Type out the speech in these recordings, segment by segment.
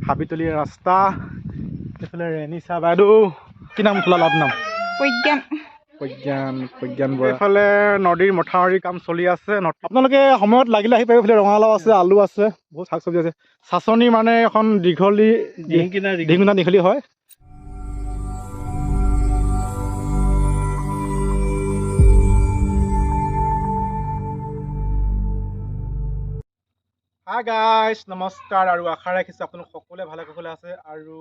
হাবিতলি ৰাস্তা এইফালে ৰেনিচা বাইদেউ কি নাম খোলা লাভ নাম প্ৰজ্ঞান বৰা এইফালে নদীৰ মথাউৰি কাম চলি আছে আপোনালোকে সময়ত লাগিলে আহি পাৰিব এইফালে ৰঙালাও আছে আলু আছে বহুত শাক চব্জি আছে চাচনি মানে এখন দীঘলী হয় হাই গাইজ নমস্কাৰ আৰু আশা ৰাখিছোঁ আপোনালোক সকলোৱে ভালে কুশলে আছে আৰু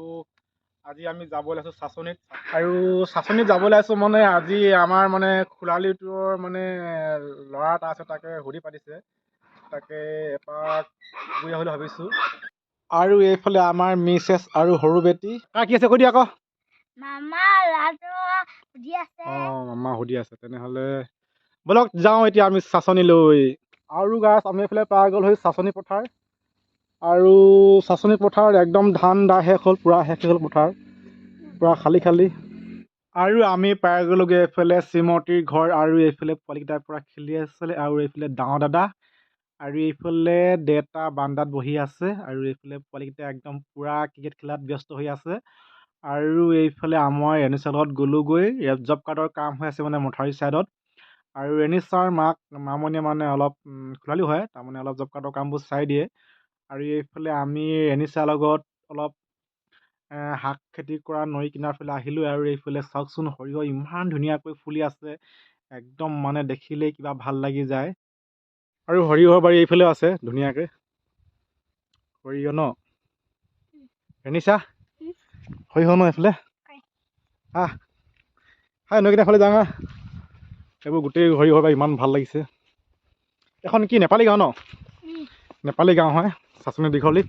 আজি আমি যাবলৈ আছোঁ চাচনিত আৰু চাচনিত যাবলৈ আছোঁ মানে আজি আমাৰ মানে খোলালিটোৰ মানে ল'ৰা এটা আছে তাকে সুধি পাতিছে তাকে এপাক গৈ আহিবলৈ ভাবিছোঁ আৰু এইফালে আমাৰ মিছেছ আৰু সৰু বেটি কি আছে কৈ দিয়া আকৌ মামা সুধি আছে তেনেহ'লে ব'লক যাওঁ এতিয়া আমি চাচনিলৈ আৰু গাছ আমি এইফালে পাই গ'ল হৈ চাচনি পথাৰ আৰু চাচনি পথাৰত একদম ধান দা শেষ হ'ল পূৰা শেষ হ'ল পথাৰ পূৰা খালী আৰু আমি পাই গ'লোগৈ এইফালে শ্ৰীমতীৰ ঘৰ আৰু এইফালে পোৱালিকেইটাৰ পৰা খেলি আছিলে আৰু এইফালে ডাঙৰ দাদা আৰু এইফালে দেউতা বান্দাত বহি আছে আৰু এইফালে পোৱালিকেইটা একদম পূৰা ক্ৰিকেট খেলাত ব্যস্ত হৈ আছে আৰু এইফালে আমাৰ ৰেনিচাৰ লগত গ'লোগৈ জব কাৰ্ডৰ কাম হৈ আছে মানে মথাউৰি ছাইডত আৰু ৰেনিচাৰ মামনিয়ে মানে অলপ খোলালি হয় তাৰমানে অলপ জব কাৰ্ডৰ কামবোৰ চাই দিয়ে আৰু এইফালে আমি ৰেনিচাৰ লগত অলপ শাক খেতি কৰা নৈ কিনাৰ ফালে আহিলোঁ আৰু এইফালে চাওকচোন সৰিয়হ ইমান ধুনীয়াকৈ ফুলি আছে একদম মানে দেখিলেই কিবা ভাল লাগি যায় আৰু সৰিয়হৰ বাৰী এইফালেও আছে ধুনীয়াকৈ সৰিয়হ ন ৰেনিচা সৰিয়হ ন এইফালে হাই নৈকেইটা ফালে যাওঁ এইবোৰ গোটেই সৰিয়হৰ বাৰী ইমান ভাল লাগিছে এখন কি নেপালী গাঁও ন নেপালী গাঁও হয় চাচনি দীঘলী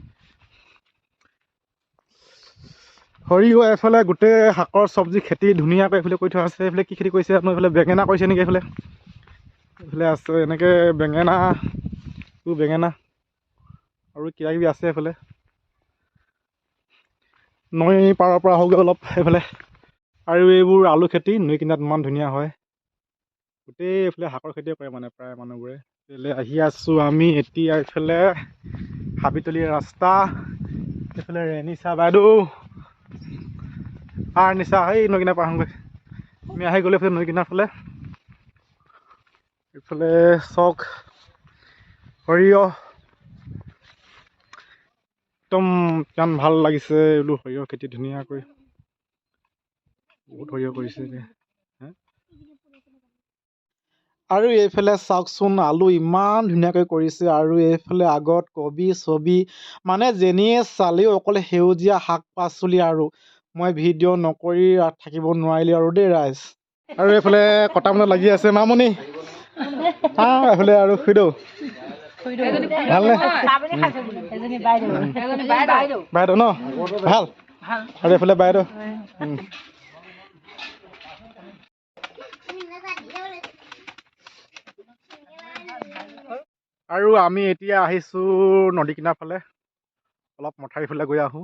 সৰিয়হ এইফালে গোটেই শাকৰ চব্জি খেতি ধুনীয়াকৈ এইফালে কৰি থোৱা আছে এইফালে কি খেতি কৰিছে আপোনাৰ এইফালে বেঙেনা কৰিছে নেকি এইফালে আছে এনেকৈ বেঙেনা আৰু কিবা কিবি আছে এইফালে নৈ পাৰৰ পৰা আহোগৈ অলপ এইফালে আৰু এইবোৰ আলু খেতি নৈ কিনাৰত ইমান ধুনীয়া হয় গোটেই এইফালে শাকৰ খেতিয়ে কৰে মানে প্ৰায় মানুহবোৰে এইফালে আহি আছোঁ আমি এতিয়া এইফালে হাবিতলি ৰাস্তা এইফালে ৰেনিচা বাইদেউ নিচা সেই নৈ কিনাৰ পৰা আহোঁগৈ আমি আহি গ'লো এইফালে নৈ কিনাৰ ফালে এইফালে চক সৰিয়হ একদম ইমান ভাল লাগিছে বোলো সৰিয়হ খেতি ধুনীয়াকৈ বহুত সৰিয়হ কৰিছে আৰু এইফালে চাওকচোন আলু ইমান ধুনীয়াকৈ কৰিছে আৰু এইফালে আগত কবি ছবি মানে যেনিয়ে চালেও অকল সেউজীয়া শাক পাচলি আৰু মই ভিডিঅ' নকৰি থাকিব নোৱাৰিলোঁ আৰু দেই ৰাইজ আৰু এইফালে কটা মানত লাগি আছে মামনি এইফালে আৰু খুইদেউ ভালনে বাইদেউ ন ভাল আৰু এইফালে বাইদেউ আৰু আমি এতিয়া আহিছোঁ নদী কিনাৰ ফালে অলপ মথাউৰি ফালে গৈ আহোঁ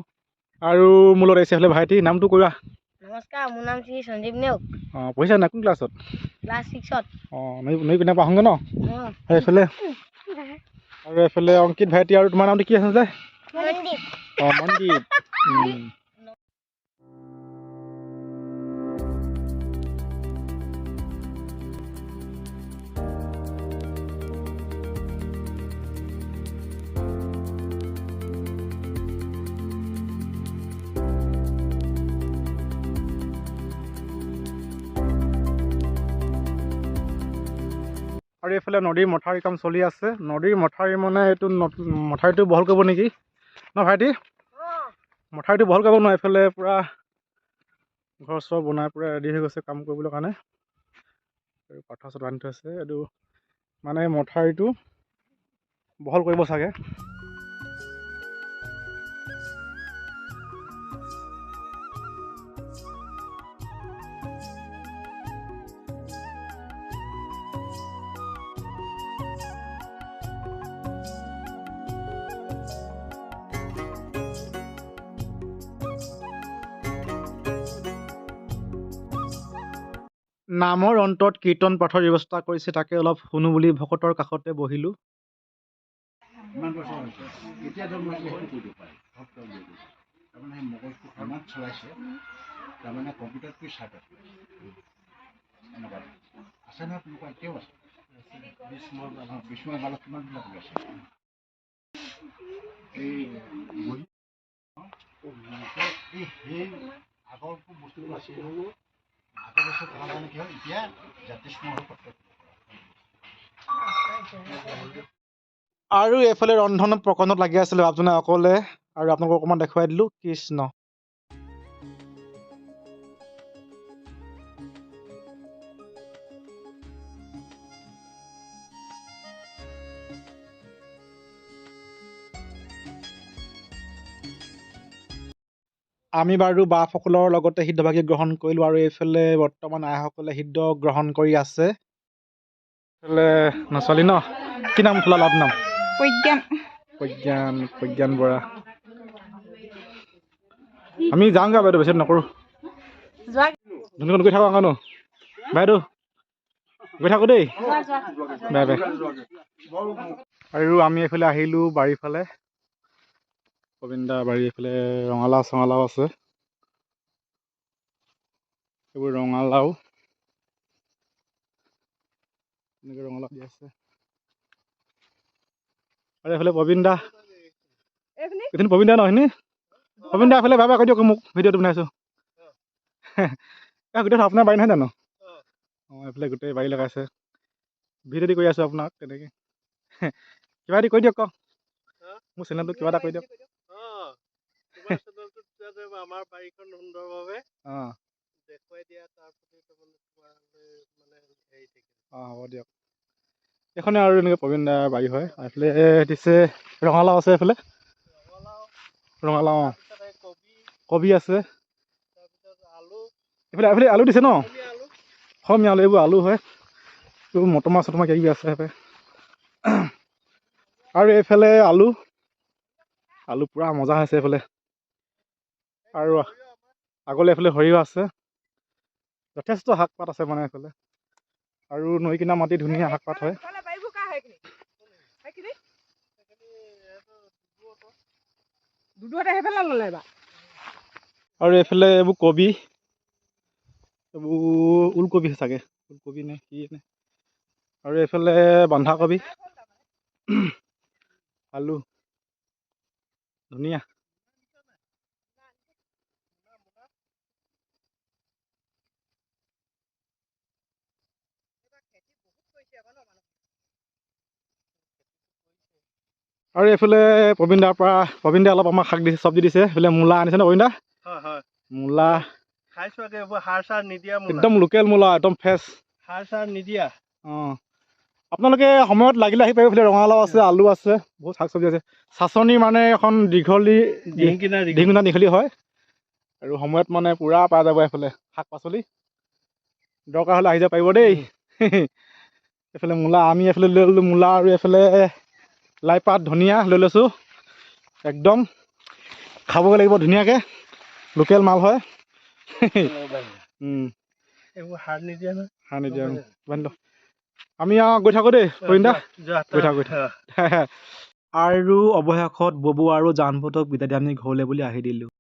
আৰু মোৰ লগত আহিছে এইফালে ভাইটি নামটো কোৱা নমস্কাৰ মোৰ নাম শ্ৰী সঞ্জীৱ নেওগ পঢ়িছা নাই কোন ক্লাছত ক্লাছ 6ত নৈ কিনাৰ পৰা আহোঁগৈ ন এইফালে আৰু এইফালে অংকিত ভাইটি আৰু তোমাৰ নামটো কি আছিলে মনদীপ আৰু এইফালে নদীৰ মথাউৰি কাম চলি আছে নদীৰ মথাউৰি মানে এইটো মথাউৰিটো বহল কৰিব নেকি ন ভাইটি মথাউৰিটো বহল কৰিব নোৱাৰে এইফালে পূৰা ঘৰ চৰ বনাই পূৰা ৰেডি হৈ গৈছে কাম কৰিবলৈ কাৰণে আৰু পাথৰ চথৰ বান্ধি থৈছে এইটো মানে মথাউৰিটো বহল কৰিব চাগে নামৰ অন্তত কীৰ্তন পাঠৰ ব্যৱস্থা কৰিছে তাকে অলপ শুনো বুলি ভকতৰ কাষতে বহিলোঁ চলাইছে তাৰমানে কম্পিউটাৰটো চাৰ্ট এনেকুৱা আছে নহয় তেনেকুৱা এতিয়াও আছে বিষ্ণু এবালত কিমানবিলাক ওলাইছে এই বহি সেই আগৰ বস্তুটো আছে আগৰ বস্তু থকা কাৰণে কি হয় এতিয়া জাতিষ্মৰ পত্ৰ আৰু এইফালে ৰন্ধন প্ৰকৰণত লাগি আছিলে বাপজনে অকলে আৰু আপোনালোকক অকণমান দেখুৱাই দিলোঁ কৃষ্ণ। আমি বাৰু বাপসকলৰ লগতে সিদ্ধভাগী গ্ৰহণ কৰিলোঁ আৰু এইফালে বৰ্তমান আইসকলে সিদ্ধ গ্ৰহণ কৰি আছে। এইফালে নচলি ন কি নাম খোলা লাভ নাম প্ৰজ্ঞান বৰা। আমি যাওঁগৈ বাইদেউ বেছি নকৰোঁ ধুনীয়াকৈ গৈ থাকোঁ আকৌ বাইদেউ গৈ থাকোঁ দেই বাই বাই। আৰু আমি এইফালে আহিলোঁ বাৰীৰ ফালে গোবিন্দা বাৰী এইফালে ৰঙালাও চঙালাও আছে এইবোৰ ৰঙালাও এনেকৈ ৰঙালাও দি আছে আৰু এইফালে প্ৰবীণ দা নহয়নি প্ৰবীণ দা এইফালে বাই বাই কৈ দিয়ক মোক ভিডিঅ'টো বনাইছোঁ গোটেই আপোনাৰ বাৰী নহয় জানো অঁ এইফালে গোটেই বাৰী লগাইছে ভিডিঅ' দি কৰি আছোঁ আপোনাক তেনেকৈ কিবা এটি কৈ দিয়ক কওক মোৰ চেনেলটো কিবা এটা কৈ দিয়ক আমাৰ বাৰীখন সুন্দৰভাৱে অঁ দেখুৱাই দিয়া তাৰ প্ৰতি মানে হেৰি থাকে অঁ হ'ব দিয়ক এইখনে আৰু এনেকৈ প্ৰবীণ দা বাৰী হয় এইফালে দিছে ৰঙালাও আছে এইফালে ৰঙালাও অঁ কবি আছে তাৰপিছত আলু এইফালে আলু দিছে ন আলু অসমীয়া আলু এইবোৰ আলু হয় এইবোৰ মটৰমাহ চটৰমাহ কিবা কিবি আছে এইফালে আৰু এইফালে আলু পূৰা মজা হৈছে এইফালে আৰু আগলৈ এইফালে সৰিয়হ আছে যথেষ্ট শাক পাত আছে মানে এইফালে আৰু নৈ কিনাৰ মাটি ধুনীয়া শাক পাত হয় আৰু এইফালে এইবোৰ কবি এইবোৰ ওলকবি চাগে ওলকবি নে কি নে আৰু এইফালে বন্ধাকবি আলু ধুনীয়া আৰু এইফালে প্ৰবীণ দাই অলপ আমাক শাক দিছে চব্জি দিছে এইফালে মূলা আনিছে ন প্ৰবীণ দা হয় মূলা খাইছো আগে এইবোৰ সাৰ চাৰ নিদিয়া একদম লোকেল মূলা একদম ফ্ৰেছ সাৰ চাৰ নিদিয়া অঁ আপোনালোকে সময়ত লাগিলে আহি পাৰিব এইফালে ৰঙালাও আছে আলু আছে বহুত শাক চব্জি আছে চাচনি মানে এখন দীঘলী হয় আৰু সময়ত মানে পূৰা পাই যাব এইফালে শাক পাচলি দৰকাৰ হ'লে আহি যাব পাৰিব দেই এইফালে মূলা আমি এইফালে লৈ ল'লোঁ মূলা আৰু এইফালে লাই পাত ধনিয়া লৈ লৈছোঁ একদম খাবগৈ লাগিব ধুনীয়াকৈ লোকেল মাল হয় এইবোৰ সাৰ নিদিয়া নহয় সাৰ নিদিয়া আমি গৈ থাকোঁ দেই প্ৰবীণ দা গৈ থাকোঁ আৰু অৱশেষত ববু আৰু জানপুতক বিদায় দি আমি ঘৰলৈ বুলি আহি দিলোঁ।